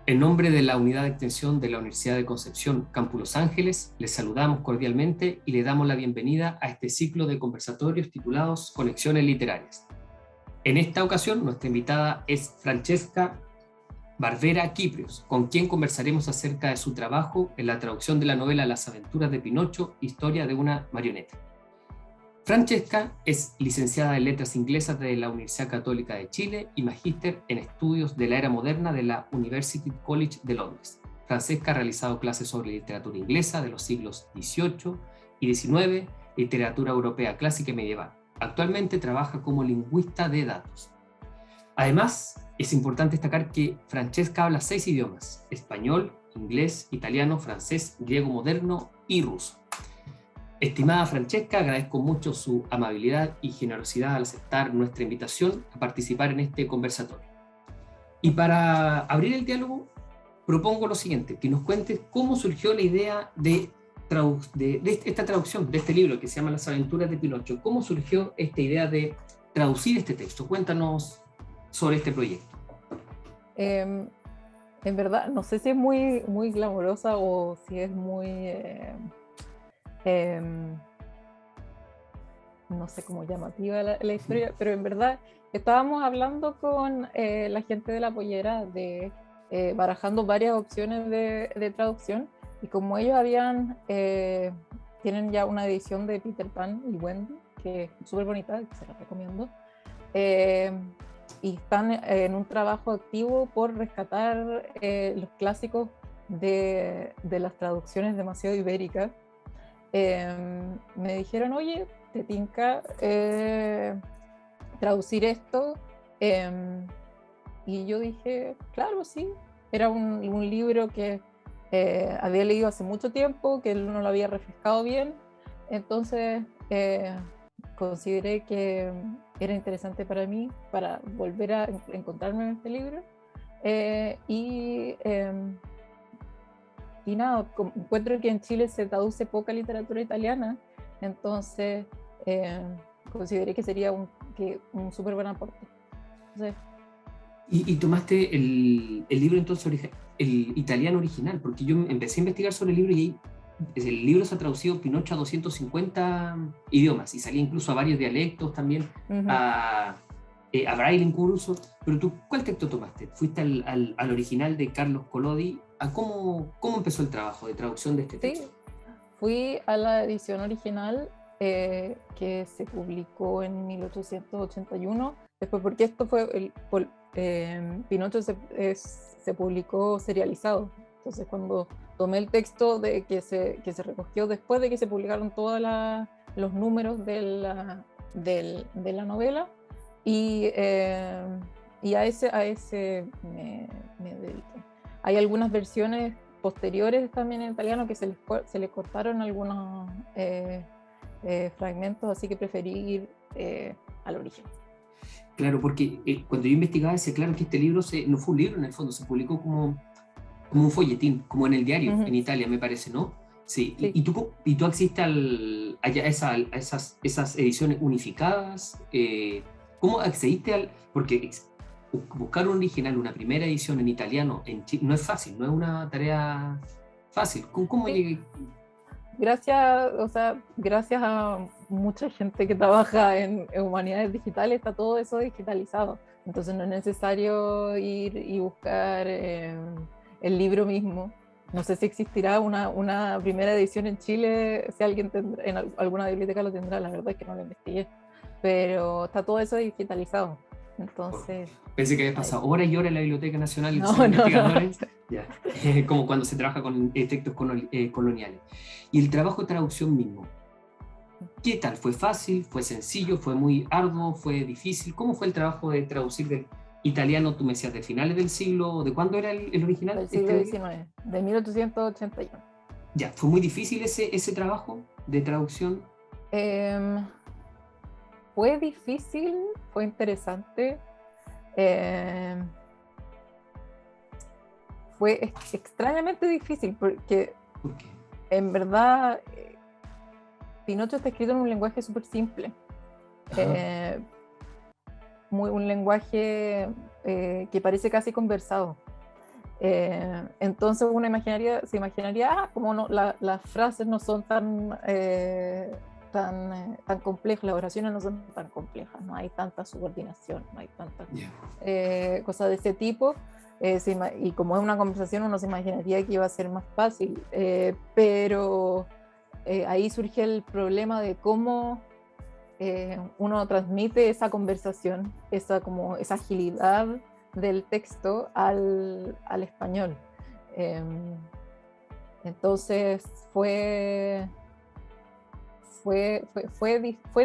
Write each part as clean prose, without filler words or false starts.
En nombre de la Unidad de Extensión de la Universidad de Concepción, Campus Los Ángeles, les saludamos cordialmente y le damos la bienvenida a este ciclo de conversatorios titulados Conexiones Literarias. En esta ocasión, nuestra invitada es Francesca Barbera Kiprios, con quien conversaremos acerca de su trabajo en la traducción de la novela Las aventuras de Pinocho, historia de una marioneta. Francesca es licenciada en Letras Inglesas de la Universidad Católica de Chile y magíster en Estudios de la Era Moderna de la University College de Londres. Francesca ha realizado clases sobre literatura inglesa de los siglos XVIII y XIX, literatura europea clásica y medieval. Actualmente trabaja como lingüista de datos. Además, es importante destacar que Francesca habla 6 idiomas: español, inglés, italiano, francés, griego moderno y ruso. Estimada Francesca, agradezco mucho su amabilidad y generosidad al aceptar nuestra invitación a participar en este conversatorio. Y para abrir el diálogo, propongo lo siguiente: que nos cuentes cómo surgió la idea de esta traducción de este libro que se llama Las aventuras de Pinocho. ¿Cómo surgió esta idea de traducir este texto? Cuéntanos sobre este proyecto. En verdad, no sé si es muy glamorosa o si es muy, no sé cómo llamativa la historia, pero en verdad estábamos hablando con la gente de La Pollera, barajando varias opciones de traducción, y como ellos tienen ya una edición de Peter Pan y Wendy, que es súper bonita, que se la recomiendo, y están en un trabajo activo por rescatar los clásicos de las traducciones demasiado ibéricas. Me dijeron, oye, ¿te tinca traducir esto? Y yo dije, claro, sí. Era un libro que había leído hace mucho tiempo, que no lo había refrescado bien, entonces consideré que era interesante para mí, para volver a encontrarme en este libro. Y nada, encuentro que en Chile se traduce poca literatura italiana, entonces consideré que sería un súper buen aporte. Entonces, Y tomaste el libro entonces, el italiano original, porque yo empecé a investigar sobre el libro y el libro se ha traducido Pinocho a 250 idiomas y salía incluso a varios dialectos también, a braille incluso. Pero tú, ¿cuál texto tomaste? ¿Fuiste al original de Carlos Collodi? ¿Cómo empezó el trabajo de traducción de este texto? Sí, fui a la edición original que se publicó en 1881, después porque esto fue, Pinocho se publicó serializado, entonces cuando tomé el texto que se recogió después de que se publicaron todos los números de la novela, y a ese me dediqué. Hay algunas versiones posteriores también en italiano que se les cortaron algunos fragmentos, así que preferí ir al origen. Claro, porque cuando yo investigaba decía, claro, que este libro no fue un libro en el fondo, se publicó como un folletín, como en el diario, en Italia, me parece, ¿no? Sí. Sí. ¿Y tú accediste a esas ediciones unificadas? ¿Cómo accediste porque buscar un original, una primera edición en italiano en Chile no es fácil, no es una tarea fácil? ¿Cómo Sí. llegué? Gracias a mucha gente que trabaja en humanidades digitales, está todo eso digitalizado. Entonces no es necesario ir y buscar el libro mismo. No sé si existirá una primera edición en Chile, si alguien tendrá, en alguna biblioteca lo tendrá, la verdad es que no lo investigué. Pero está todo eso digitalizado. Entonces, pensé que habías pasado horas y horas en la Biblioteca Nacional de no. Investigadores, ya, como cuando se trabaja con textos coloniales. Y el trabajo de traducción mismo, ¿qué tal? ¿Fue fácil? ¿Fue sencillo? ¿Fue muy arduo? ¿Fue difícil? ¿Cómo fue el trabajo de traducir del italiano, tú me decías, de finales del siglo? ¿De cuándo era el original? Del siglo XIX, de 1881. Ya, ¿fue muy difícil ese trabajo de traducción? Fue difícil, fue interesante. Fue extrañamente difícil porque ¿Por qué? en verdad Pinocho está escrito en un lenguaje súper simple. Un lenguaje que parece casi conversado. Entonces uno se imaginaría, como no, las frases no son tan complejas, las oraciones no son tan complejas, no hay tanta subordinación, no hay tantas cosas de ese tipo. Y como es una conversación, uno se imaginaría que iba a ser más fácil, pero ahí surge el problema de cómo uno transmite esa conversación, esa agilidad del texto al español. Entonces fue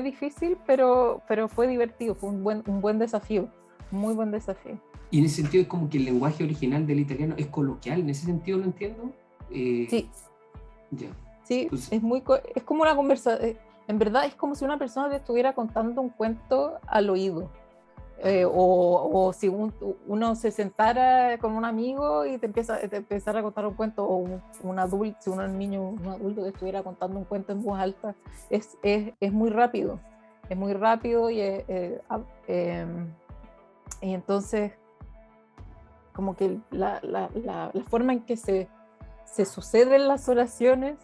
difícil, pero fue divertido, fue un buen desafío, muy buen desafío. Y en ese sentido es como que el lenguaje original del italiano es coloquial, en ese sentido lo entiendo. Sí, ya. Sí, Entonces, es como una conversación, en verdad es como si una persona te estuviera contando un cuento al oído. O si uno se sentara con un amigo y te empezara a contar un cuento, o un adulto, si uno es un adulto te estuviera contando un cuento en voz alta, es muy rápido, y entonces como que la forma en que se suceden las oraciones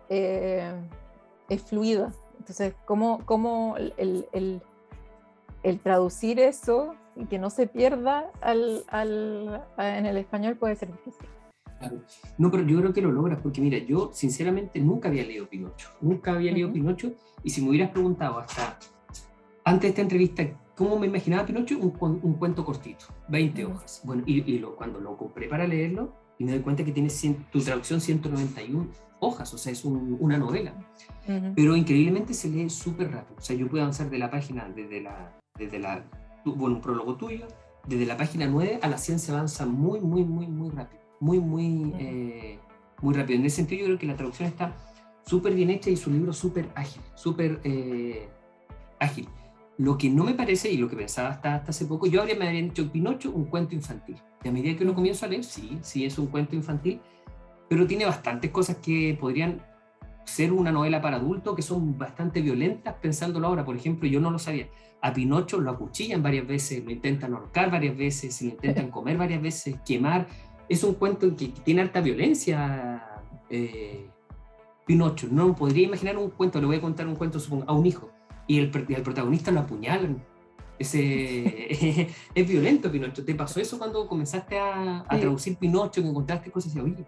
es fluida. Entonces, cómo el traducir eso y que no se pierda en el español puede ser difícil. claro. No, pero yo creo que lo logras, porque mira, yo sinceramente nunca había leído Pinocho, y si me hubieras preguntado hasta antes de esta entrevista cómo me imaginaba Pinocho, un cuento cortito, 20 hojas. Bueno, cuando lo compré para leerlo, y me doy cuenta que tiene tu traducción 191 hojas, o sea, es una novela. Pero increíblemente se lee súper rápido. O sea, yo puedo avanzar de la página, un prólogo tuyo, desde la página 9 a la 100 se avanza muy rápido. Muy rápido. En ese sentido, yo creo que la traducción está súper bien hecha y su libro súper ágil, ágil. Lo que no me parece, y lo que pensaba hasta hace poco, me habrían dicho Pinocho, un cuento infantil. Y a medida que lo comienzo a leer, sí es un cuento infantil, pero tiene bastantes cosas que podrían ser una novela para adultos, que son bastante violentas, pensándolo ahora. Por ejemplo, yo no lo sabía. A Pinocho lo acuchillan varias veces, lo intentan ahorcar varias veces, se lo intentan comer varias veces, quemar. Es un cuento que tiene alta violencia. Pinocho, no podría imaginar un cuento, le voy a contar un cuento, supongo, a un hijo, y al protagonista lo apuñalan. Es violento Pinocho. ¿Te pasó eso cuando comenzaste a traducir Pinocho, que encontraste cosas y oye,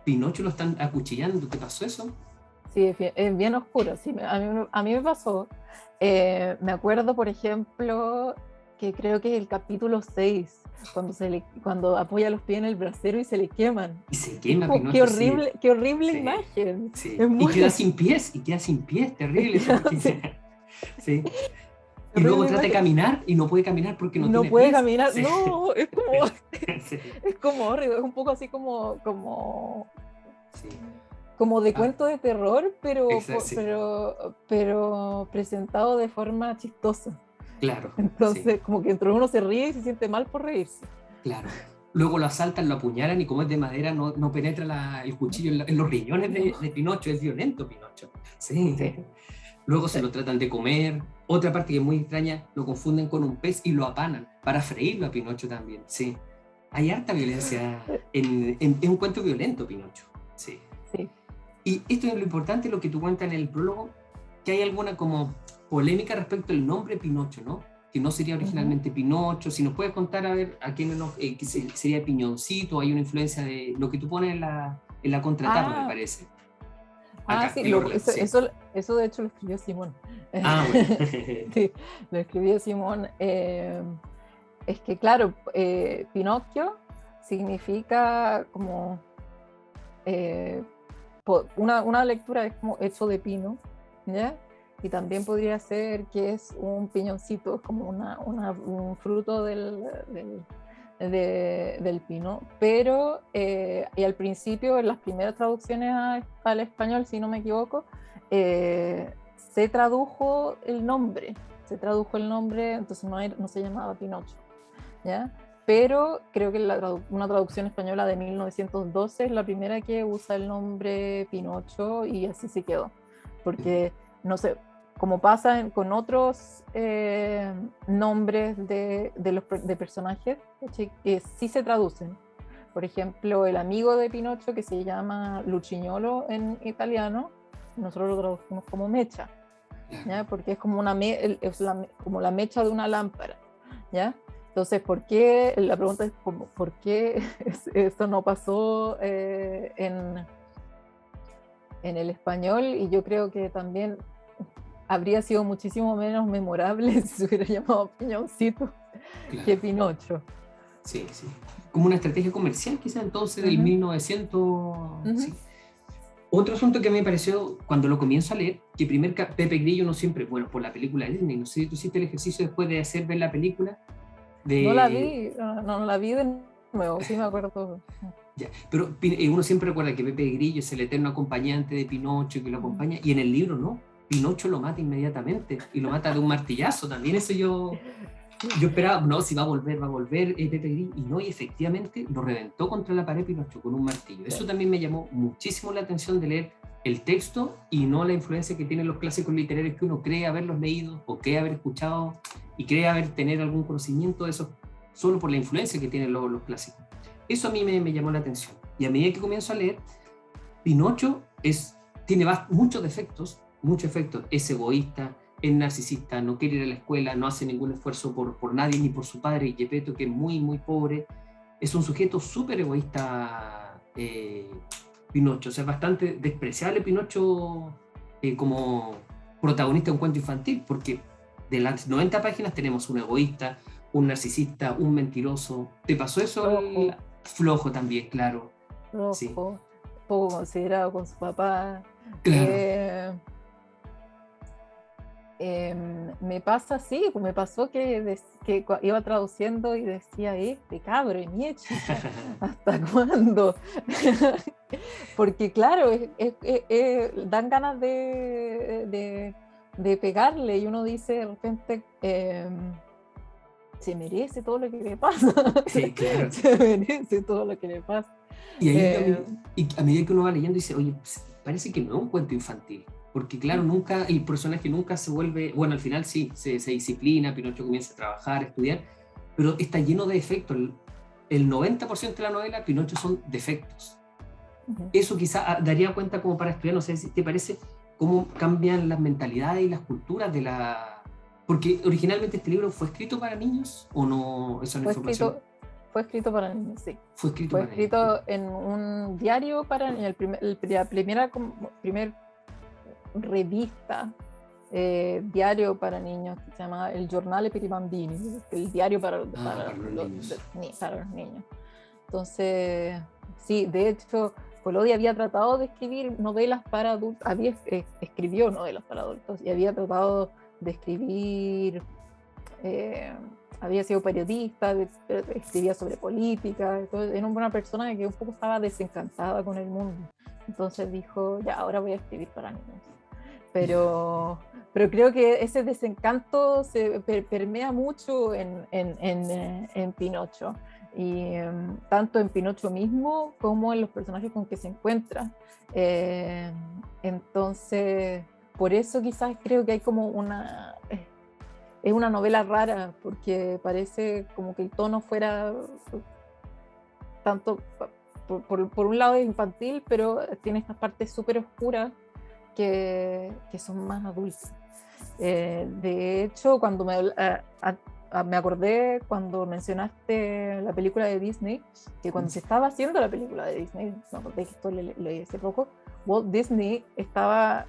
Pinocho lo están acuchillando? ¿Te pasó eso? Sí, es bien oscuro. Sí, a mí me pasó. Me acuerdo, por ejemplo, que creo que es el capítulo 6, cuando apoya los pies en el brasero y se le queman. Y se quema Pinocho, qué horrible imagen. Sí. Es muy... Y queda sin pies, terrible eso. Sí. Y luego trata de caminar y no puede caminar porque no tiene puede pies. Caminar, sí. No, es como... sí. Es como horrible, es un poco así como sí. como de cuento de terror, Exacto, pero presentado de forma chistosa. Claro. Entonces, como que entre uno se ríe y se siente mal por reírse. Claro. Luego lo asaltan, lo apuñalan y como es de madera no penetra el cuchillo en los riñones de Pinocho. Es violento Pinocho. Sí. Luego se lo tratan de comer. Otra parte que es muy extraña, lo confunden con un pez y lo apanan para freírlo a Pinocho también. Sí. Hay harta violencia. Es un cuento violento Pinocho. Sí. Y esto es lo importante, lo que tú cuentas en el prólogo, que hay alguna como polémica respecto al nombre Pinocho, ¿no? Que no sería originalmente Pinocho. Si nos puedes contar, a ver, a quién que sería Piñoncito, hay una influencia de lo que tú pones en la contratapa, me parece. Acá, sí, eso de hecho lo escribió Simón. Bueno. Sí, lo escribió Simón. Es que claro, Pinocchio significa como una lectura es como hecho de pino, ¿ya? Y también podría ser que es un piñoncito, es como un fruto del pino, pero y al principio, en las primeras traducciones al español, si no me equivoco, se tradujo el nombre, entonces no se llamaba Pinocho, ¿ya? Pero creo que una traducción española de 1912 es la primera que usa el nombre Pinocho y así se quedó, porque no sé, como pasa con otros nombres de personajes que sí se traducen, Por ejemplo, el amigo de Pinocho, que se llama Lucignolo en italiano, nosotros lo traducimos como mecha, ¿ya? Porque es como, como la mecha de una lámpara, ¿ya? Entonces, la pregunta es ¿por qué eso no pasó en el español? Y yo creo que también habría sido muchísimo menos memorable si se hubiera llamado Piñoncito que Pinocho. Sí, sí. Como una estrategia comercial quizá entonces del 1900. Sí. Otro asunto que me pareció cuando lo comienzo a leer, que Pepe Grillo no siempre, bueno, por la película de Disney, no sé si tú hiciste el ejercicio después de ver la película. No la vi de nuevo, sí me acuerdo. Ya, pero uno siempre recuerda que Pepe Grillo es el eterno acompañante de Pinocho que lo acompaña, y en el libro no, Pinocho lo mata inmediatamente, y lo mata de un martillazo también. Eso yo esperaba, no, si va a volver Pepe Grillo, y no, y efectivamente lo reventó contra la pared Pinocho con un martillo. Eso también me llamó muchísimo la atención de leer el texto y no la influencia que tienen los clásicos literarios que uno cree haberlos leído o cree haber escuchado y cree tener algún conocimiento de eso solo por la influencia que tienen los clásicos. Eso a mí me llamó la atención. Y a medida que comienzo a leer, Pinocho tiene muchos defectos, es egoísta, es narcisista, no quiere ir a la escuela, no hace ningún esfuerzo por nadie, ni por su padre Geppetto, que es muy, muy pobre. Es un sujeto súper egoísta, Pinocho. O sea, es bastante despreciable Pinocho como protagonista de un cuento infantil, porque de las 90 páginas tenemos un egoísta, un narcisista, un mentiroso. ¿Te pasó eso? Flojo también, claro. Flojo, sí. Poco considerado con su papá. Claro. Me pasó que iba traduciendo y decía, cabro, Miechi, ¿hasta cuándo? Porque claro, dan ganas de pegarle, y uno dice de repente, se merece todo lo que le pasa. Sí, claro. Se merece todo lo que le pasa. Y ahí a medida que uno va leyendo dice, oye, parece que no es un cuento infantil. Porque claro, el personaje nunca se vuelve, bueno, al final sí, se disciplina, Pinocho comienza a trabajar, a estudiar, pero está lleno de defectos. El 90% de la novela, Pinocho son defectos. Eso quizá daría cuenta como para estudiar, no sé si te parece, cómo cambian las mentalidades y las culturas de la... Porque originalmente este libro fue escrito para niños, ¿o no? Esa es la información. Fue escrito para niños, sí. Fue escrito en un diario para niños, la primer revista, diario para niños, que se llama El Giornale per i Bambini, el diario para los niños. Entonces, sí, de hecho, Collodi había tratado de escribir novelas para adultos, escribió novelas para adultos, y había tratado de escribir, había sido periodista, escribía sobre política. Entonces, era una persona que un poco estaba desencantada con el mundo. Entonces dijo, ya, ahora voy a escribir para niños. Pero creo que ese desencanto se permea mucho en Pinocho, y tanto en Pinocho mismo como en los personajes con que se encuentra. Entonces, por eso quizás creo que hay como es una novela rara, porque parece como que el tono fuera tanto, por un lado es infantil, pero tiene estas partes súper oscuras que son más adultas. De hecho, cuando me acordé cuando mencionaste la película de Disney, que cuando se estaba haciendo la película de Disney, me acordé que esto leí hace poco, Walt Disney estaba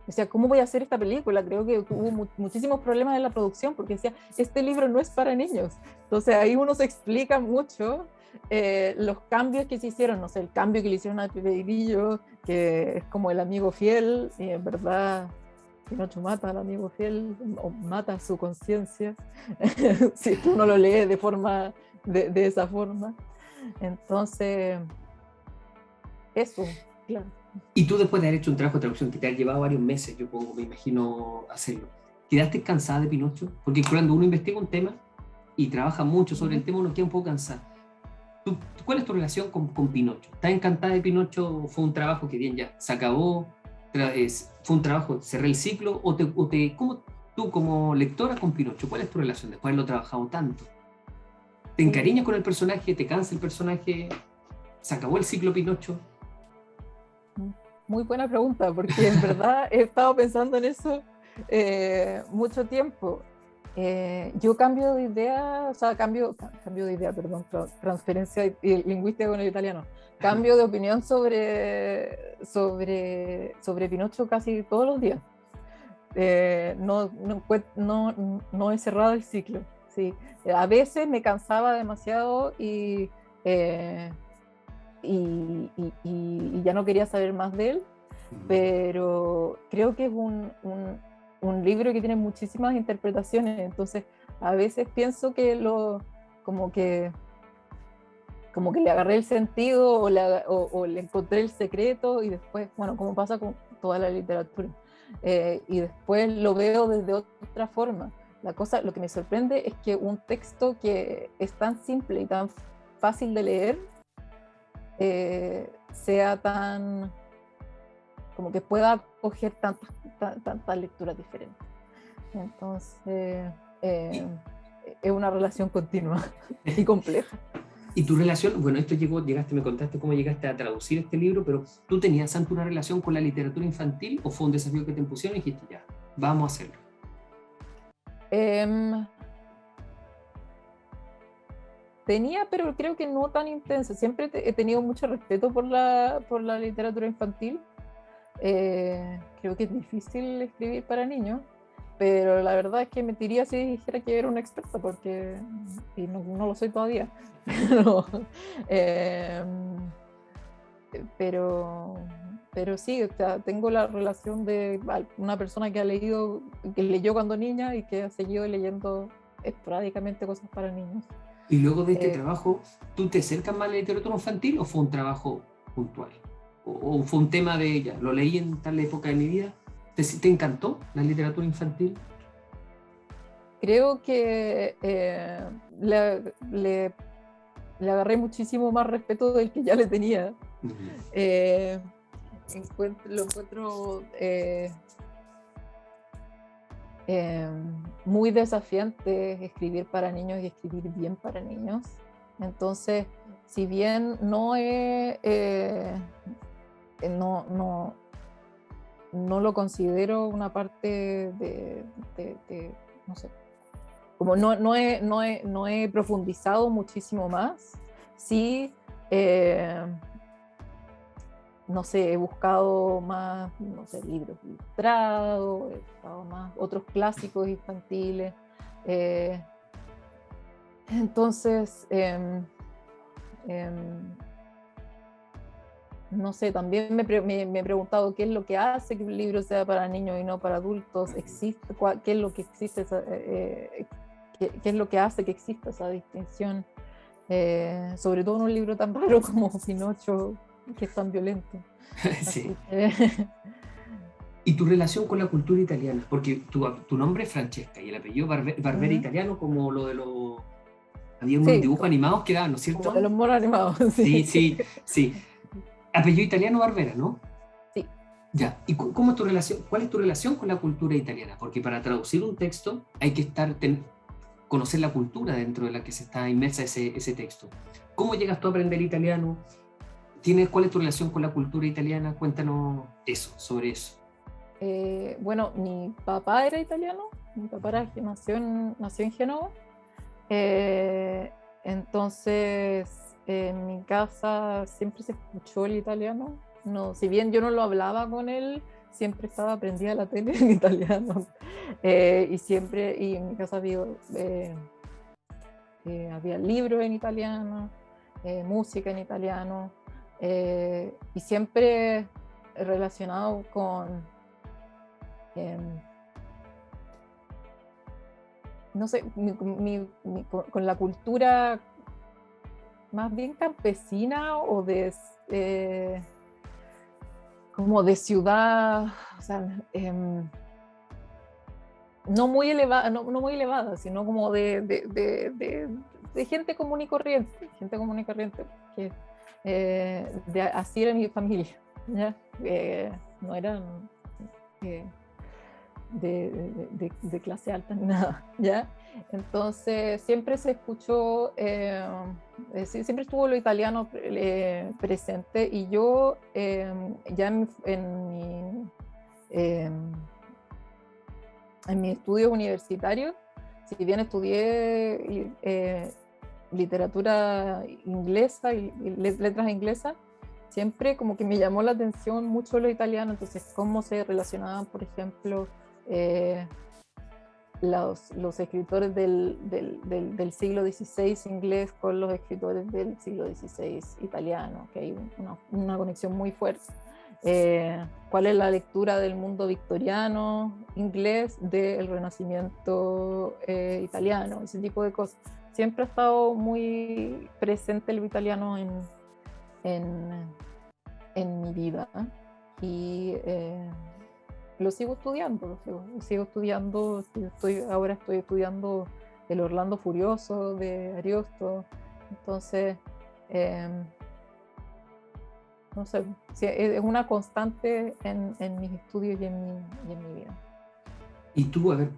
decía, ¿cómo voy a hacer esta película? Creo que hubo muchísimos problemas en la producción, porque decía, este libro no es para niños. Entonces ahí uno se explica mucho los cambios que se hicieron, no sé, el cambio que le hicieron a Pepe Grillo, que es como el amigo fiel, y en verdad Pinocho mata al amigo fiel, o mata su conciencia, si tú no lo lees de esa forma. Entonces, eso, claro. Y tú, después de haber hecho un trabajo de traducción que te ha llevado varios meses, me imagino hacerlo, ¿quedaste cansada de Pinocho? Porque cuando uno investiga un tema y trabaja mucho sobre el tema, uno queda un poco cansado. ¿Cuál es tu relación con Pinocho? ¿Estás encantada de Pinocho? ¿Fue un trabajo que bien ya se acabó? ¿Fue un trabajo, cerré el ciclo? ¿Cómo tú como lectora con Pinocho, ¿cuál es tu relación después de haberlo trabajado tanto? ¿Te encariñas con el personaje? ¿Te cansa el personaje? ¿Se acabó el ciclo Pinocho? Muy buena pregunta, porque en verdad he estado pensando en eso mucho tiempo. Yo cambio de idea, o sea, cambio de idea, perdón, transferencia lingüística con el italiano. Cambio de opinión sobre Pinocho casi todos los días. No he cerrado el ciclo. Sí. A veces me cansaba demasiado eh, y ya no quería saber más de él, pero creo que es un libro que tiene muchísimas interpretaciones, entonces a veces pienso que como que, como que le agarré el sentido o le encontré el secreto y después, bueno, como pasa con toda la literatura, y después lo veo desde otra forma. Lo que me sorprende es que un texto que es tan simple y tan fácil de leer sea tan, como que pueda acoger tantas lecturas diferentes. Entonces, es una relación continua y compleja. Y tu relación, bueno, llegaste, me contaste cómo llegaste a traducir este libro, pero ¿tú tenías antes una relación con la literatura infantil o fue un desafío que te impusieron y dijiste, ya, vamos a hacerlo? Tenía, pero creo que no tan intensa. Siempre he tenido mucho respeto por la literatura infantil. Creo que es difícil escribir para niños, pero la verdad es que mentiría si dijera que era una experta, porque y no lo soy todavía. Pero, eh, pero, pero sí, o sea, tengo la relación de una persona que leyó cuando niña y que ha seguido leyendo esporádicamente cosas para niños. Y luego de este trabajo, ¿tú te acercas más a la literatura infantil o fue un trabajo puntual? ¿O fue un tema de ella? ¿Lo leí en tal época de mi vida? ¿Te encantó la literatura infantil? Creo que le agarré muchísimo más respeto del que ya le tenía. Lo encuentro muy desafiante escribir para niños y escribir bien para niños. Entonces, si bien no lo considero una parte no sé, como no he profundizado muchísimo más, sí, no sé, he buscado más, no sé, libros ilustrados, he buscado más otros clásicos infantiles. Entonces, no sé, también me he preguntado qué es lo que hace que un libro sea para niños y no para adultos. ¿Qué es lo que existe? ¿Qué es lo que hace que exista esa distinción? Sobre todo en un libro tan raro como Pinocho, que es tan violento. Sí. ¿Y tu relación con la cultura italiana? Porque tu nombre es Francesca y el apellido Barbera italiano, como lo de los... Había unos dibujos animados que daban, ¿no es cierto? Como de los monos animados. Sí. Apellido italiano Barbera, ¿no? Sí. Ya. ¿Y cómo es tu relación? ¿Cuál es tu relación con la cultura italiana? Porque para traducir un texto hay que conocer la cultura dentro de la que se está inmersa ese texto. ¿Cómo llegas tú a aprender italiano? ¿Cuál es tu relación con la cultura italiana? Cuéntanos sobre eso. Bueno, mi papá era italiano, nació en Génova, entonces en mi casa siempre se escuchó el italiano. No, si bien yo no lo hablaba con él, siempre estaba aprendida la tele en italiano, y en mi casa había libros en italiano, música en italiano, y siempre relacionado no sé, con la cultura más bien campesina o como de ciudad, o sea, no muy elevada, no muy elevada, sino como de gente común y corriente, que así era mi familia, ¿ya? No eran de clase alta ni nada, ¿ya? Entonces siempre se escuchó, siempre estuvo lo italiano presente, y yo ya eh, en mis estudios universitarios, si bien estudié literatura inglesa y letras inglesas, siempre como que me llamó la atención mucho lo italiano, entonces cómo se relacionaban, por ejemplo, eh, los escritores del siglo XVI inglés con los escritores del siglo XVI italiano, que hay una conexión muy fuerte. ¿Cuál es la lectura del mundo victoriano inglés del Renacimiento italiano? Ese tipo de cosas. Siempre ha estado muy presente el italiano en, en mi vida, y lo sigo estudiando, lo sigo estudiando. Ahora estoy estudiando el Orlando Furioso de Ariosto, entonces no sé, es una constante en mis estudios y en mi vida. Y tú, a ver,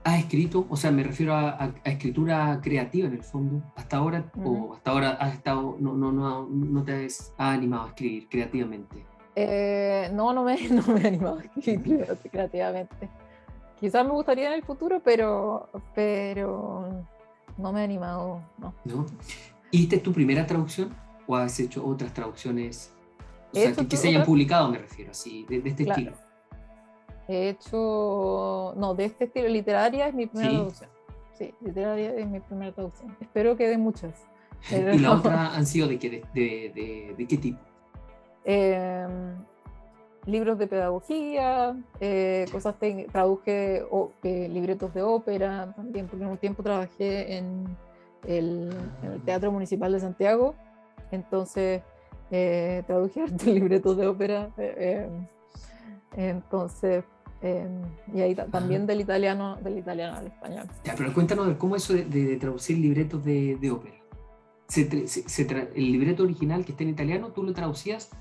¿has escrito? O sea, me refiero a escritura creativa en el fondo, hasta ahora, o hasta ahora has estado, no te has animado a escribir creativamente. No me he animado a escribir creativamente. Quizás me gustaría en el futuro, pero no me he animado, no. ¿No? ¿Y esta es tu primera traducción o has hecho otras traducciones? O He sea, hecho que se hayan publicado, me refiero, así, de este claro, estilo. he hecho, no, de este estilo. Literaria es mi primera Sí. traducción. Sí, literaria es mi primera traducción. Espero que de muchas. Pero, ¿Y la otra han sido de qué, de qué tipo? libros de pedagogía, traduje libretos de ópera también, porque en un tiempo trabajé en el Teatro Municipal de Santiago, entonces traduje hartos libretos de ópera, entonces, y ahí también del italiano al español. Ya, pero cuéntanos de cómo eso de traducir libretos de ópera. El libreto original que está en italiano, tú lo traducías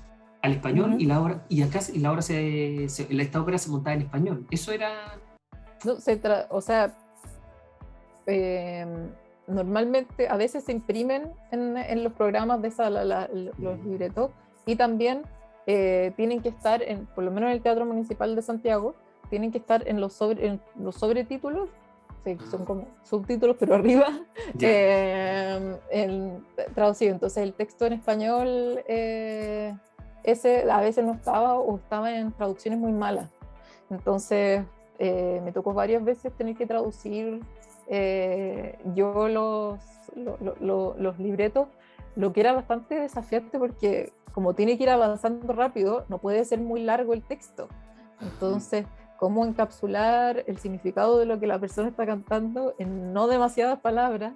al español y la obra, y la obra esta ópera se montaba en español. Eso era. No, o sea, normalmente a veces se imprimen en los programas de los libretos, y también tienen que estar, por lo menos en el Teatro Municipal de Santiago, tienen que estar en los sobretítulos, son como subtítulos, pero arriba, traducido. Entonces el texto en español, ese a veces no estaba, o estaba en traducciones muy malas. Entonces me tocó varias veces tener que traducir yo los libretos, lo que era bastante desafiante, porque como tiene que ir avanzando rápido, no puede ser muy largo el texto. Entonces, cómo encapsular el significado de lo que la persona está cantando en no demasiadas palabras,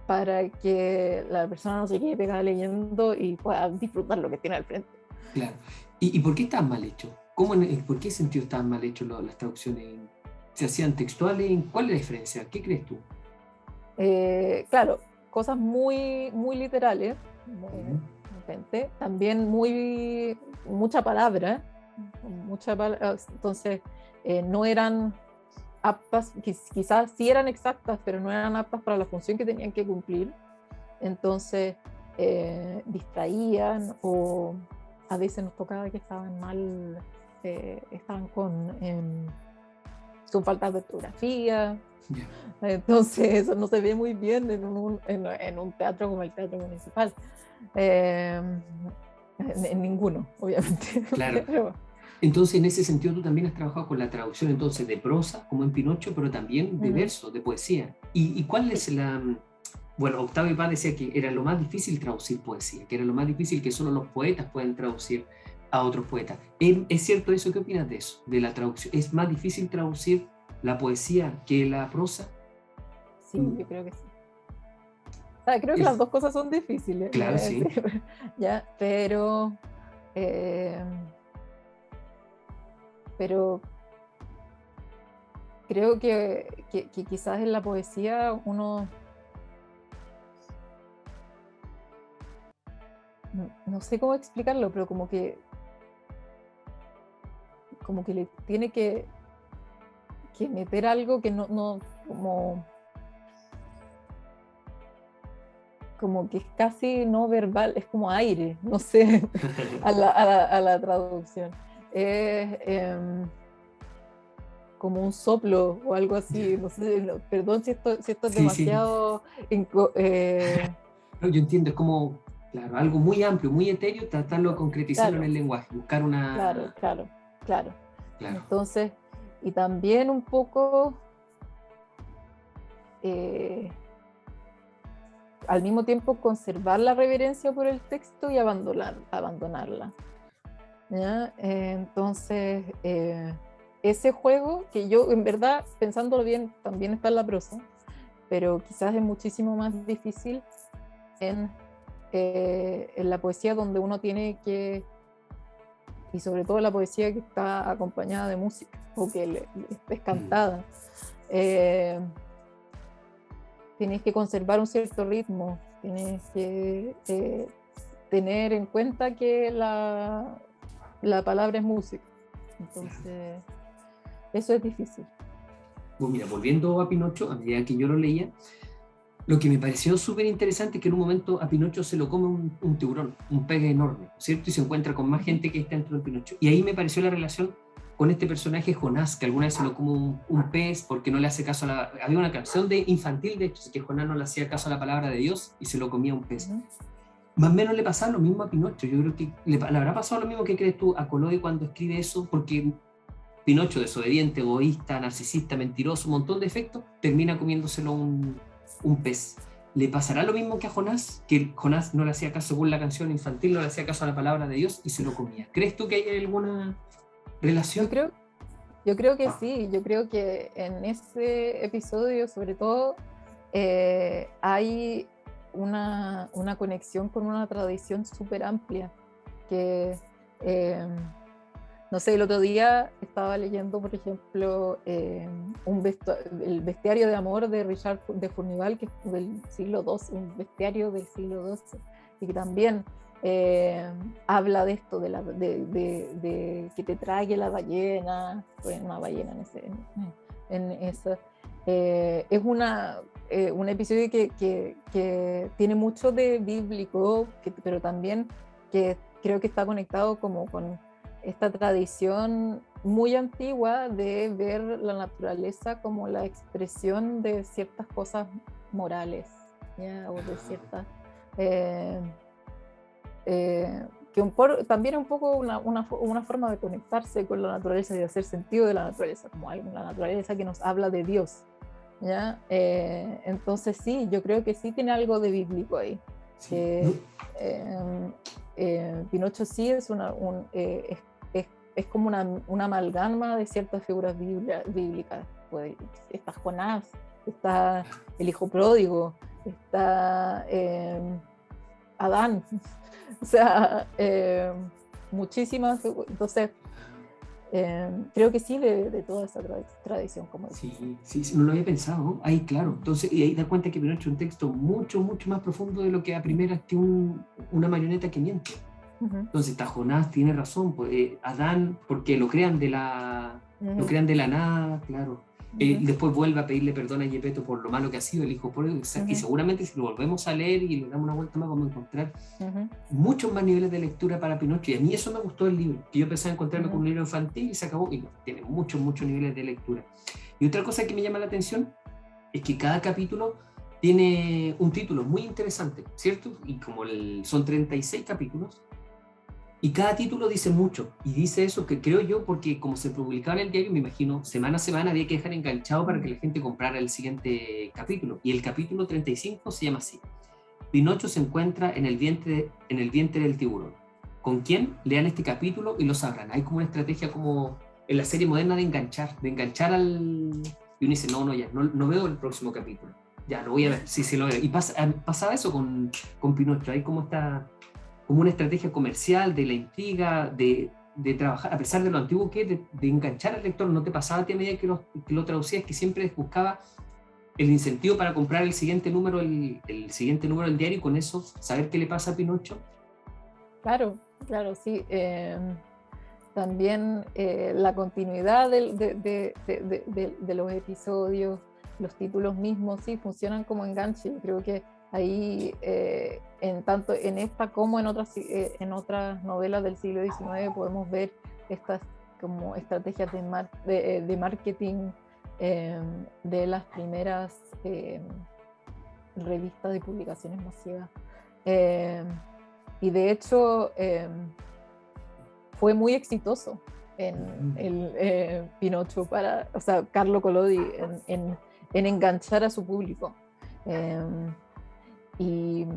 para que la persona no se quede pegada leyendo y pueda disfrutar lo que tiene al frente. Claro. ¿Y por qué estaban mal hechos? ¿Por qué sentido estaban mal hechos las traducciones? ¿Se hacían textuales? ¿Cuál es la diferencia? ¿Qué crees tú? Claro, cosas muy, muy literales, también mucha palabra, entonces no eran aptas, quizás sí eran exactas, pero no eran aptas para la función que tenían que cumplir. Entonces distraían, o a veces nos tocaba que estaban mal, estaban con faltas de ortografía. Yeah. Entonces eso no se ve muy bien en un teatro como el Teatro Municipal. En ninguno, obviamente. Claro. Pero, entonces, en ese sentido, tú también has trabajado con la traducción entonces de prosa, como en Pinocho, pero también de verso, de poesía. ¿Y cuál es la...? Bueno, Octavio Paz decía que era lo más difícil traducir poesía, que era lo más difícil, que solo los poetas pueden traducir a otros poetas. ¿Es cierto eso? ¿Qué opinas de eso, de la traducción? ¿Es más difícil traducir la poesía que la prosa? Sí, yo creo que sí. O sea, creo que las dos cosas son difíciles. Claro, sí. ¿Ya? Pero creo que quizás en la poesía uno, no sé cómo explicarlo, pero como como que le tiene que meter algo que no como que es casi no verbal, es como aire, no sé, a la traducción. Como un soplo o algo así, no sé, perdón si esto es Sí, sí. demasiado... No, yo entiendo, es como, claro, algo muy amplio, muy etéreo, tratarlo de concretizarlo en claro, el lenguaje, buscar claro, una... claro, claro. Claro. Entonces, y también un poco... al mismo tiempo conservar la reverencia por el texto y abandonarla. ¿Ya? Entonces, ese juego, que yo en verdad, pensándolo bien, también está en la prosa, pero quizás es muchísimo más difícil en la poesía, donde uno tiene que, y sobre todo la poesía que está acompañada de música o que es cantada, tienes que conservar un cierto ritmo, tienes que tener en cuenta que la palabra es música. Entonces, eso es difícil. Pues mira, volviendo a Pinocho, a medida que yo lo leía, lo que me pareció súper interesante es que en un momento a Pinocho se lo come un tiburón, un pez enorme, ¿cierto? Y se encuentra con más gente que está dentro de Pinocho. Y ahí me pareció la relación con este personaje Jonás, que alguna vez se lo come un pez porque no le hace caso a la... Había una canción de infantil, de hecho, que Jonás no le hacía caso a la palabra de Dios y se lo comía un pez. Más o menos le pasaba lo mismo a Pinocho. Yo creo que le habrá pasado lo mismo que crees tú a Collodi cuando escribe eso, porque Pinocho, desobediente, egoísta, narcisista, mentiroso, un montón de efectos, termina comiéndoselo un pez. ¿Le pasará lo mismo que a Jonás? Que Jonás no le hacía caso, según la canción infantil, no le hacía caso a la palabra de Dios y se lo comía. ¿Crees tú que hay alguna Yo relación? creo, yo creo que sí, yo creo que en ese episodio, sobre todo, hay una conexión con una tradición súper amplia, que, no sé, el otro día estaba leyendo, por ejemplo, el bestiario de amor de Richard de Fournival, que es del siglo XII, un bestiario del siglo XII, y que también habla de esto, de que te trague la ballena, pues una ballena en esa. Es un episodio que tiene mucho de bíblico, pero también que creo que está conectado como con esta tradición muy antigua de ver la naturaleza como la expresión de ciertas cosas morales, ¿ya? O de ciertas... también es un poco una forma de conectarse con la naturaleza y de hacer sentido de la naturaleza, como hay la naturaleza que nos habla de Dios, ¿ya? Entonces sí, yo creo que sí tiene algo de bíblico ahí. Sí. No. Pinocho sí es como una amalgama de ciertas figuras bíblicas. Pues, está Jonás, está el hijo pródigo, está Adán, o sea, muchísimas. Entonces, creo que sí de toda esa tradición, como Sí, dices. sí, no lo había pensado. Ahí, claro. Entonces, y ahí da cuenta que Pinocho es un texto mucho, mucho más profundo de lo que a primeras que una marioneta que miente. Entonces, está Jonás, tiene razón. Pues, Adán, porque lo crean de la nada, claro. Después vuelve a pedirle perdón a Gepetto por lo malo que ha sido el hijo pródigo. Y seguramente si lo volvemos a leer y le damos una vuelta más, vamos a encontrar muchos más niveles de lectura para Pinocho. Y a mí eso me gustó del libro, que yo pensaba encontrarme con un libro infantil y se acabó. Y no, tiene muchos, muchos niveles de lectura. Y otra cosa que me llama la atención es que cada capítulo tiene un título muy interesante, ¿cierto? Y como son 36 capítulos, y cada título dice mucho, y dice eso que creo yo, porque como se publicaba en el diario, me imagino, semana a semana había que dejar enganchado para que la gente comprara el siguiente capítulo. Y el capítulo 35 se llama así: Pinocho se encuentra en el vientre del tiburón. ¿Con quién? Lean este capítulo y lo sabrán. Hay como una estrategia como en la serie moderna de enganchar al... Y uno dice, no, ya, no veo el próximo capítulo. Ya, lo voy a ver, sí, lo veo. Y pasaba eso con Pinocho. Hay como una estrategia comercial de la intriga, de trabajar, a pesar de lo antiguo que es, de enganchar al lector. No te pasaba a ti a medida que lo traducías, que siempre buscaba el incentivo para comprar el siguiente número del diario y con eso saber qué le pasa a Pinocho. Claro, sí. también la continuidad de los episodios, los títulos mismos, sí, funcionan como enganche. Creo que ahí, tanto en esta como en otras novelas del siglo XIX, podemos ver estas como estrategias de marketing de las primeras revistas de publicaciones masivas. Y de hecho fue muy exitoso en el Pinocho o sea, Carlo Collodi en enganchar a su público. Y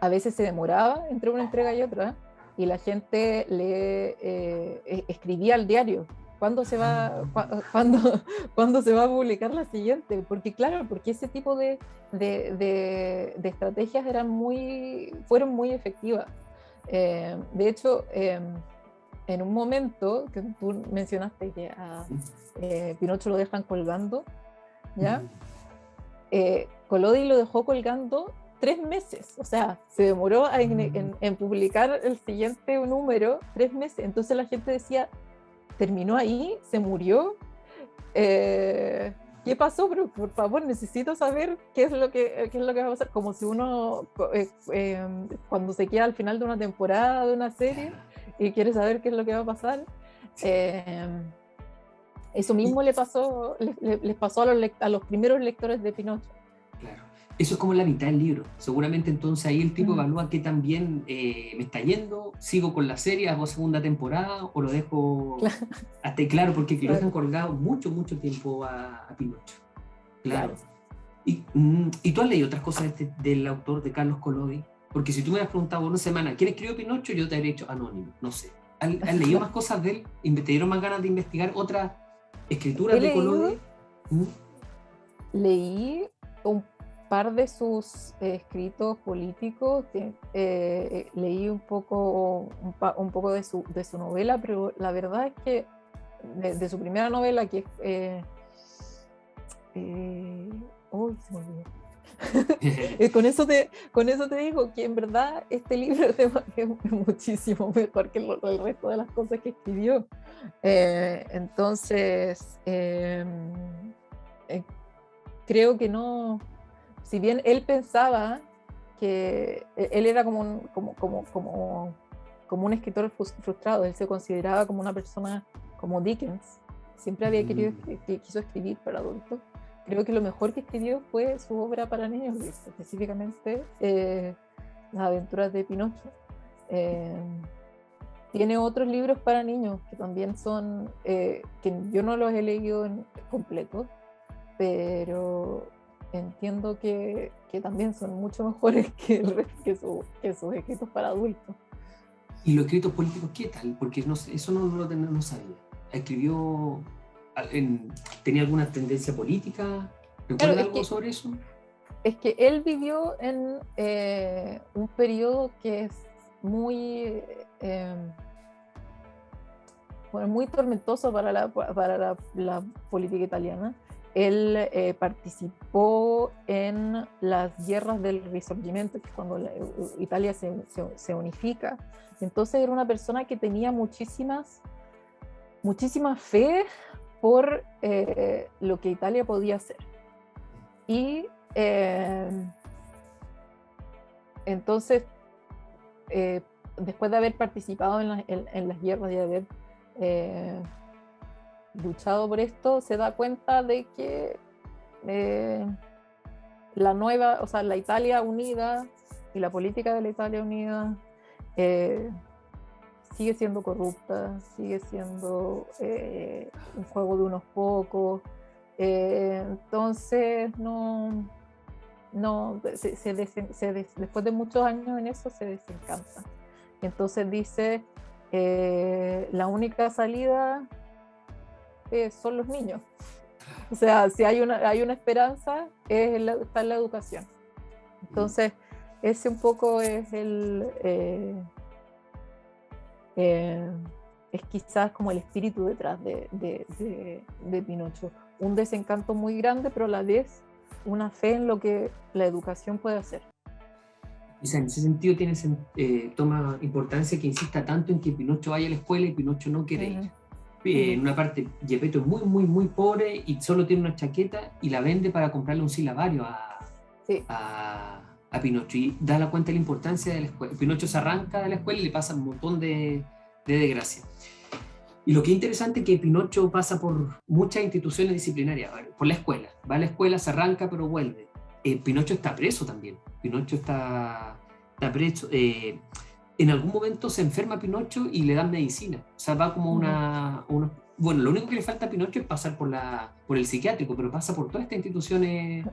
a veces se demoraba entre una entrega y otra, y la gente escribía al diario cuándo se va a publicar la siguiente, porque claro, porque ese tipo de estrategias fueron muy efectivas. De hecho, en un momento que tú mencionaste que a Pinocho lo dejan colgando, ¿ya? Collodi lo dejó colgando 3 meses, o sea, se demoró en publicar el siguiente número 3 meses. Entonces la gente decía, terminó ahí, se murió, ¿qué pasó? Pero por favor, necesito saber qué es lo que va a pasar. Como si uno cuando se queda al final de una temporada de una serie y quiere saber qué es lo que va a pasar. Eso mismo les pasó a los primeros lectores de Pinocho. Claro. Eso es como la mitad del libro. Seguramente entonces ahí el tipo evalúa qué tan bien me está yendo, sigo con la serie, hago segunda temporada o lo dejo hasta claro, porque lo dejan colgado mucho tiempo a Pinocho. Claro. ¿Y tú has leído otras cosas del autor de Carlos Collodi? Porque si tú me hubieras preguntado una semana, ¿quién escribió Pinocho? Yo te habría dicho anónimo, no sé. ¿Has leído más cosas de él? ¿Te dieron más ganas de investigar otras escrituras de Collodi? Leí un par de sus escritos políticos, leí un poco de su novela, pero la verdad es que de su primera novela, que es se me olvidó. con eso te digo que en verdad este libro es muchísimo mejor que el resto de las cosas que escribió. Entonces creo que no, si bien él pensaba que él era como un escritor frustrado, él se consideraba como una persona como Dickens, siempre había quiso escribir para adultos. Creo que lo mejor que escribió fue su obra para niños, específicamente Las aventuras de Pinocho. Tiene otros libros para niños que también son, que yo no los he leído en completo, pero entiendo que también son mucho mejores que sus escritos para adultos. ¿Y los escritos políticos qué tal? Porque no sé, eso no sabía. ¿Escribió, tenía alguna tendencia política? ¿Recuerda algo sobre eso? Es que él vivió en un periodo que es muy muy tormentoso para la política italiana. Él participó en las guerras del Risorgimento, que es cuando Italia se unifica. Entonces era una persona que tenía muchísima fe por lo que Italia podía hacer. Y entonces, después de haber participado en las guerras y de haber luchado por esto, se da cuenta de que la Italia unida y la política de la Italia unida sigue siendo corrupta, sigue siendo un juego de unos pocos. Entonces después de muchos años en eso se desencanta. Entonces dice, la única salida son los niños. O sea, si hay una esperanza, está en la educación. Entonces, ese un poco es es quizás como el espíritu detrás de Pinocho. Un desencanto muy grande, pero a la vez una fe en lo que la educación puede hacer. O sea, en ese sentido toma importancia que insista tanto en que Pinocho vaya a la escuela y Pinocho no quiere ir. En una parte, Geppetto es muy, muy, muy pobre y solo tiene una chaqueta y la vende para comprarle un silabario a Pinocho, y da la cuenta de la importancia de la escuela. Pinocho se arranca de la escuela y le pasa un montón de desgracia. Y lo que es interesante es que Pinocho pasa por muchas instituciones disciplinarias, por la escuela. Va a la escuela, se arranca, pero vuelve. Pinocho está preso también. Pinocho está preso. En algún momento se enferma Pinocho y le dan medicina. O sea, va como bueno, lo único que le falta a Pinocho es pasar por el psiquiátrico, pero pasa por todas estas instituciones,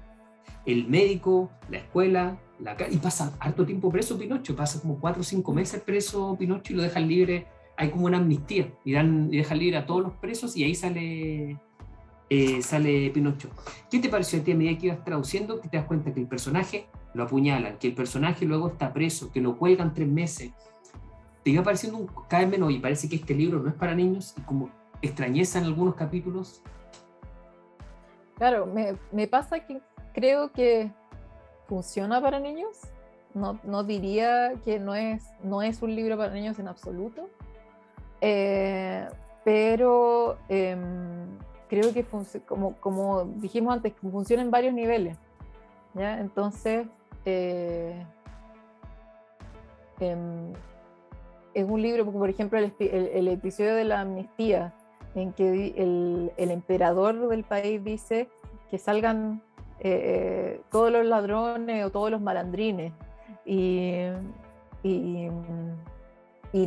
el médico, la escuela, y pasa harto tiempo preso Pinocho. Pasa como 4 o 5 meses preso Pinocho y lo dejan libre. Hay como una amnistía y dejan libre a todos los presos y ahí sale Pinocho. ¿Qué te pareció a ti a medida que ibas traduciendo, que te das cuenta que el personaje lo apuñalan, que el personaje luego está preso, que lo cuelgan 3 meses? Te iba pareciendo cada vez menos, y parece que este libro no es para niños, y como extrañeza en algunos capítulos. Claro, me pasa que creo que funciona para niños. No diría que no es un libro para niños en absoluto, pero creo que como dijimos antes, funciona en varios niveles, ¿ya? Entonces, es un libro, porque por ejemplo el episodio de la amnistía, en que el emperador del país dice que salgan todos los ladrones o todos los malandrines, y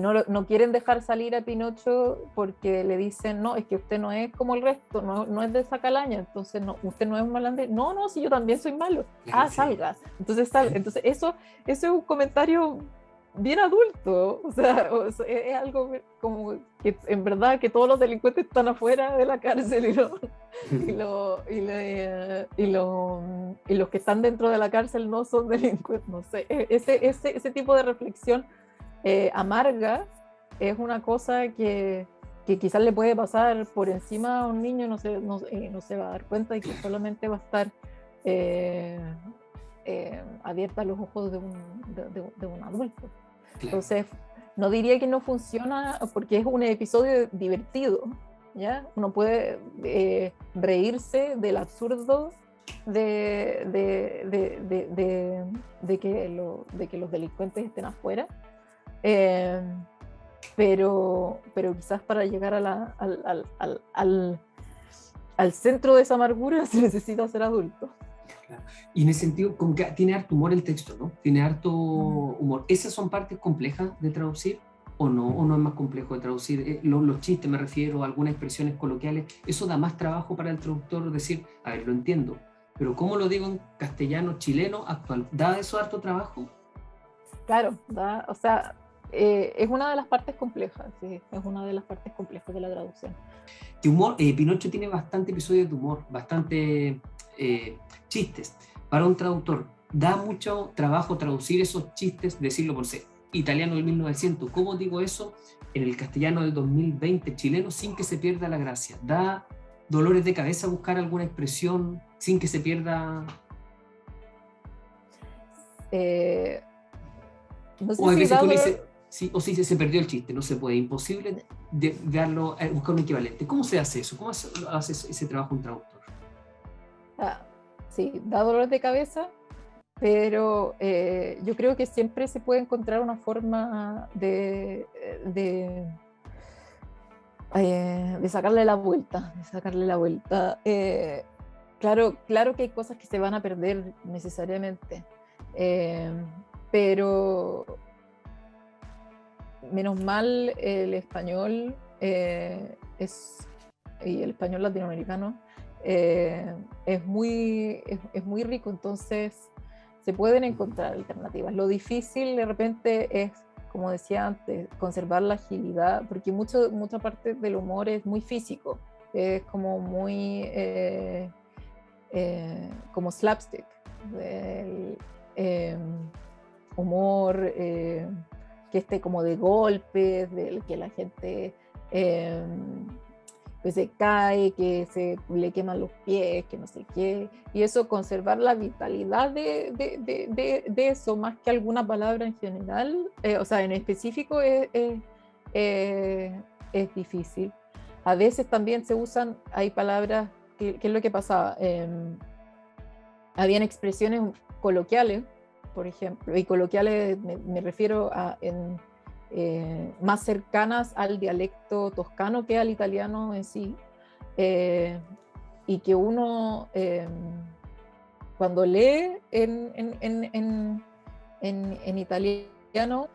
no quieren dejar salir a Pinocho porque le dicen, no, es que usted no es como el resto, no es de esa calaña, entonces usted no es un malandrín. No, si yo también soy malo. Sí. Salga. Entonces eso es un comentario bien adulto, o sea, es algo como que en verdad que todos los delincuentes están afuera de la cárcel y los que están dentro de la cárcel no son delincuentes, no sé, ese tipo de reflexión amarga es una cosa que quizás le puede pasar por encima a un niño, no se va a dar cuenta, y que solamente va a estar abierta a los ojos de un adulto. Entonces, no diría que no funciona porque es un episodio divertido, ¿ya? Uno puede reírse del absurdo de que los delincuentes estén afuera, pero quizás para llegar al centro de esa amargura se necesita ser adulto. Y en ese sentido, como que tiene harto humor el texto, ¿no? Tiene harto humor. ¿Esas son partes complejas de traducir o no es más complejo de traducir? Los chistes, me refiero, algunas expresiones coloquiales, ¿eso da más trabajo para el traductor decir, a ver, lo entiendo, pero cómo lo digo en castellano, chileno, actual? ¿Da eso harto trabajo? Claro, o sea, es una de las partes complejas, sí, es una de las partes complejas de la traducción. De humor, Pinocho tiene bastante episodios de humor, bastante chistes. Para un traductor, da mucho trabajo traducir esos chistes, decirlo por ser italiano del 1900. ¿Cómo digo eso en el castellano del 2020 chileno sin que se pierda la gracia? ¿Da dolores de cabeza buscar alguna expresión sin que se pierda? No sé o hay veces que uno dolor... dice, sí, o si se perdió el chiste, no se puede, imposible darlo, buscar un equivalente. ¿Cómo se hace eso? ¿Cómo hace ese trabajo un traductor? Sí, da dolores de cabeza, pero yo creo que siempre se puede encontrar una forma de sacarle la vuelta, claro que hay cosas que se van a perder necesariamente, pero menos mal el español y el español latinoamericano es muy rico, entonces se pueden encontrar alternativas. Lo difícil de repente es, como decía antes, conservar la agilidad, porque mucha parte del humor es muy físico, es como muy como slapstick, el humor que esté como de golpes, del que la gente que se cae, que se le queman los pies, que no sé qué, y eso, conservar la vitalidad de eso, más que alguna palabra en general, o sea, en específico es difícil. A veces también se usan, hay palabras, ¿qué es lo que pasaba? Habían expresiones coloquiales, por ejemplo, y coloquiales me refiero a más cercanas al dialecto toscano que al italiano en sí, y que uno cuando lee en italiano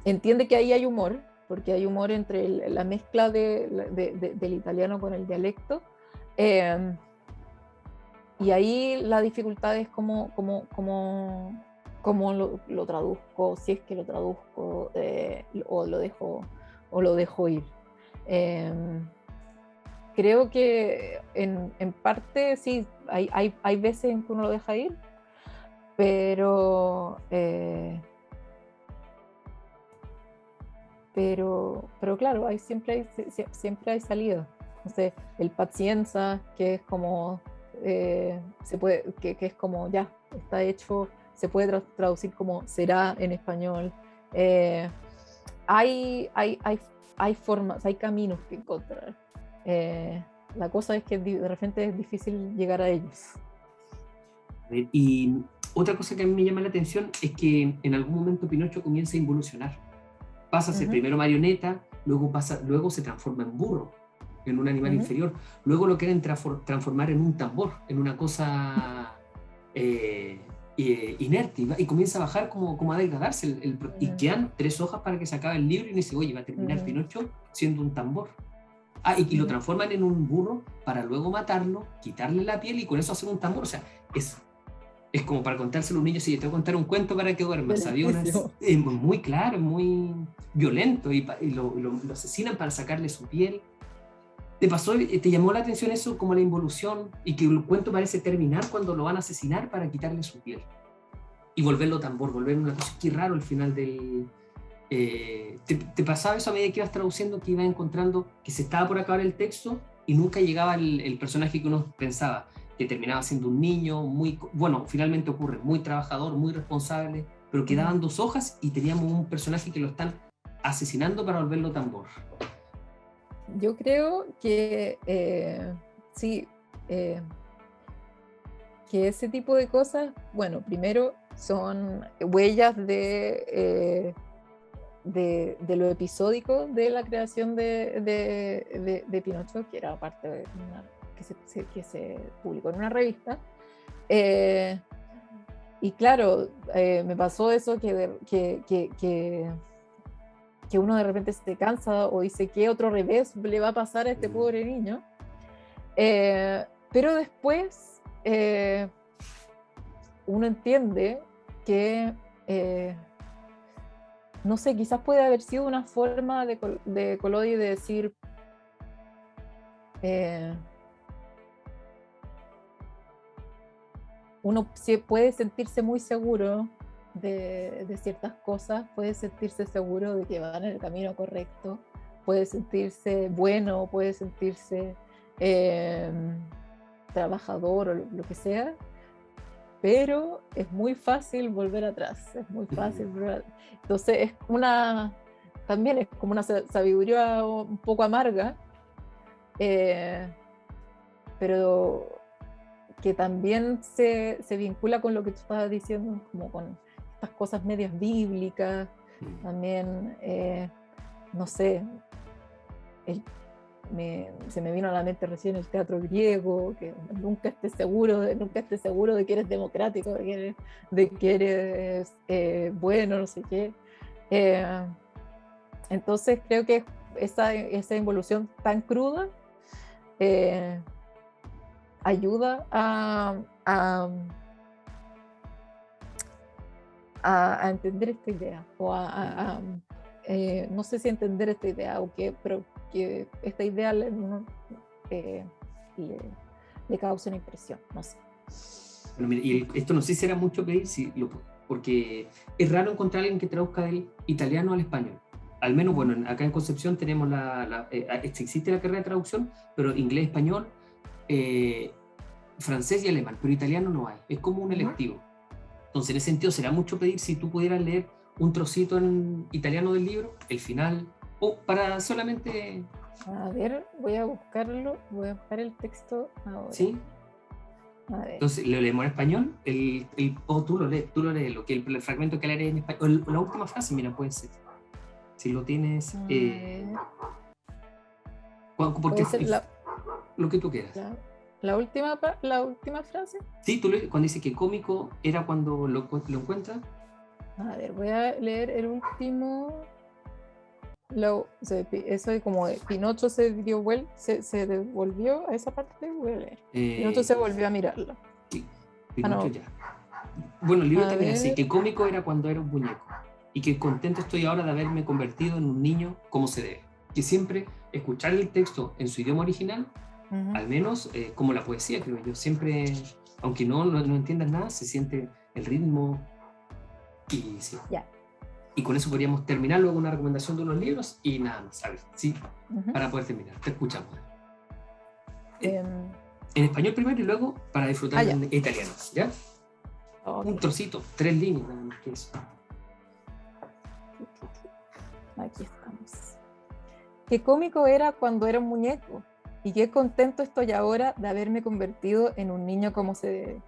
entiende que ahí hay humor, porque hay humor entre la mezcla del italiano con el dialecto, y ahí la dificultad es cómo lo traduzco, si es que lo traduzco, o lo dejo ir. Creo que en parte sí, hay veces en que uno lo deja ir, pero claro, siempre hay salida. Entonces, el pazienza, que es como se puede, que es como ya está hecho, se puede traducir como será en español. Hay formas, hay caminos que encontrar. La cosa es que de repente es difícil llegar a ellos. Y otra cosa que a mí me llama la atención es que en algún momento Pinocho comienza a involucionar. Pasa a ser primero marioneta, luego se transforma en burro, en un animal inferior. Luego lo quieren transformar en un tambor, en una cosa inerte, y comienza a bajar como a degradarse. Y quedan 3 hojas para que se acabe el libro, y dice, oye, va a terminar Pinocho siendo un tambor. Y lo transforman en un burro para luego matarlo, quitarle la piel y con eso hacer un tambor. O sea, es como para contárselo a un niño, si te voy a contar un cuento para que duermas. Es muy claro, muy violento, y lo asesinan para sacarle su piel. ¿Te llamó la atención eso, como la involución, y que el cuento parece terminar cuando lo van a asesinar para quitarle su piel y volverlo tambor, volverlo una cosa? Qué raro el final del... ¿te pasaba eso a medida que ibas traduciendo, que ibas encontrando que se estaba por acabar el texto y nunca llegaba el personaje que uno pensaba, que terminaba siendo un niño finalmente ocurre, muy trabajador, muy responsable, pero quedaban 2 hojas y teníamos un personaje que lo están asesinando para volverlo tambor? Yo creo que sí, que ese tipo de cosas, bueno, primero son huellas de lo episódico de la creación de Pinocho, que era parte de que se publicó en una revista. Y claro, me pasó eso que uno de repente se cansa o dice, ¿qué otro revés le va a pasar a este pobre niño? Pero después uno entiende que no sé, quizás puede haber sido una forma de Collodi de decir uno puede sentirse muy seguro de ciertas cosas, puede sentirse seguro de que van en el camino correcto, puede sentirse bueno, puede sentirse trabajador o lo que sea, pero es muy fácil volver atrás, es muy fácil volver atrás. Entonces también es como una sabiduría un poco amarga, pero que también se vincula con lo que tú estabas diciendo, como con estas cosas medias bíblicas, también, no sé, se me vino a la mente recién el teatro griego, que nunca estés seguro de que eres democrático, de que eres bueno, no sé qué. Entonces creo que esa involución tan cruda ayuda a entender esta idea, o no sé si entender esta idea, pero que esta idea le causa una impresión, no sé. Bueno, mira, y esto no sé si será mucho pedir, porque es raro encontrar a alguien que traduzca del italiano al español. al menos, bueno, acá en Concepción tenemos existe la carrera de traducción, pero inglés, español, francés y alemán, pero italiano no hay, es como un electivo. Entonces, en ese sentido, será mucho pedir si tú pudieras leer un trocito en italiano del libro, el final, o para solamente... A ver, voy a buscar el texto ahora. ¿Sí? A ver. Entonces, lo leemos en español, tú lo lees, lo que el fragmento que leeré en español, la última frase, mira, puede ser. Si lo tienes... porque lo que tú quieras. La última frase. Sí, cuando dice que cómico era cuando lo encuentras. A ver, voy a leer el último. Eso de como de Pinocho se devolvió a esa parte, voy a leer. Pinocho se volvió a mirarlo. Sí, Pinocho ya. Bueno, el libro también dice que cómico era cuando era un muñeco y que contento estoy ahora de haberme convertido en un niño como se debe. Que siempre escuchar el texto en su idioma original, al menos como la poesía, creo yo, siempre, aunque no entiendas nada, se siente el ritmo y sí. Yeah. Y con eso podríamos terminar luego una recomendación de unos libros y nada más, ¿sabes? Sí, para poder terminar. Te escuchamos. En español primero y luego para disfrutar en italiano, ¿ya? Okay. Un trocito, 3 líneas, nada más que eso. Aquí estamos. Qué cómico era cuando era un muñeco y qué contento estoy ahora de haberme convertido en un niño como se debe.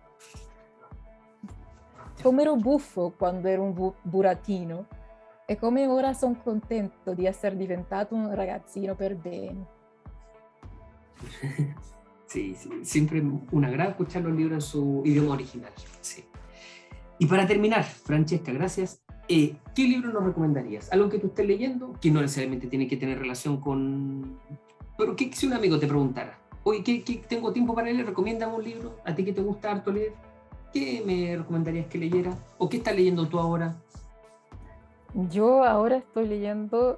Come ero buffo quando ero un burattino e come ora sono contento di essere diventato un ragazzino per bene. Sí, siempre un agrado escuchar los libros en su idioma original. Sí. Y para terminar, Francesca, gracias. ¿Qué libro nos recomendarías? Algo que tú estés leyendo, que no necesariamente tiene que tener relación con... Pero que si un amigo te preguntara, oye, ¿qué tengo tiempo para leer? Recomiéndame un libro, a ti que te gusta harto leer. ¿Qué me recomendarías que leyera? ¿O qué estás leyendo tú ahora? Yo ahora estoy leyendo,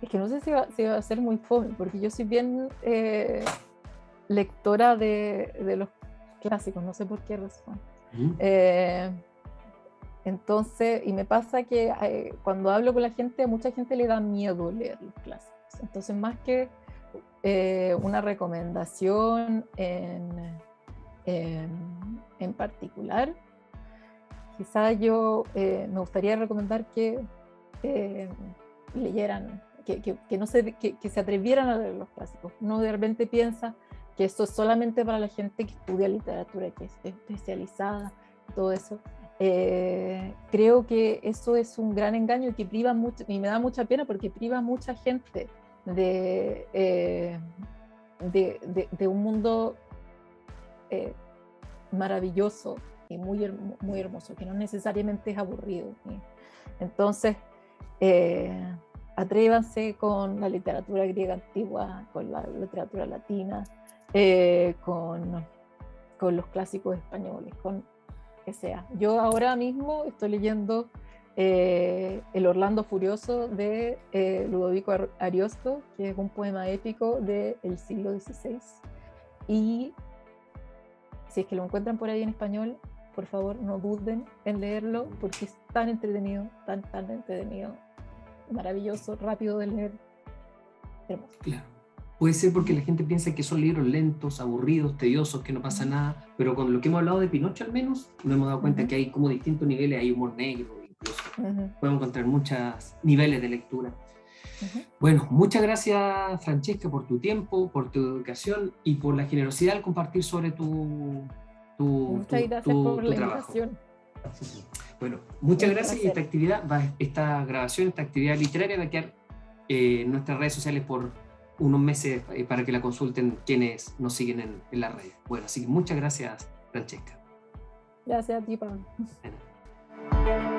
es que no sé si va a ser muy fome, porque yo soy bien lectora de los clásicos, no sé por qué razón. Entonces, y me pasa que cuando hablo con la gente, a mucha gente le da miedo leer los clásicos. Entonces, más que una recomendación en particular, quizás yo me gustaría recomendar que leyeran, que se atrevieran a leer los clásicos. Uno de repente piensa que esto es solamente para la gente que estudia literatura, que es especializada, todo eso. Creo que eso es un gran engaño y que priva mucho, y me da mucha pena porque priva a mucha gente de un mundo maravilloso y muy hermoso, que no necesariamente es aburrido. Entonces, atrévanse con la literatura griega antigua, con la literatura latina, con los clásicos españoles, con que sea. Yo ahora mismo estoy leyendo El Orlando Furioso de Ludovico Ariosto, que es un poema épico del siglo XVI. Y si es que lo encuentran por ahí en español, por favor no duden en leerlo, porque es tan entretenido, tan entretenido, maravilloso, rápido de leer, hermoso. Claro. Puede ser porque la gente piensa que son libros lentos, aburridos, tediosos, que no pasa nada, pero con lo que hemos hablado de Pinocho al menos, nos hemos dado cuenta que hay como distintos niveles, hay humor negro incluso, podemos encontrar muchos niveles de lectura. Bueno, muchas gracias Francesca por tu tiempo, por tu educación y por la generosidad al compartir sobre tu trabajo. Bueno, muchas gracias y esta grabación, esta actividad literaria va a quedar en nuestras redes sociales por unos meses para que la consulten quienes nos siguen en las redes. Bueno, así que muchas gracias Francesca. Gracias a ti, Pablo. Bueno.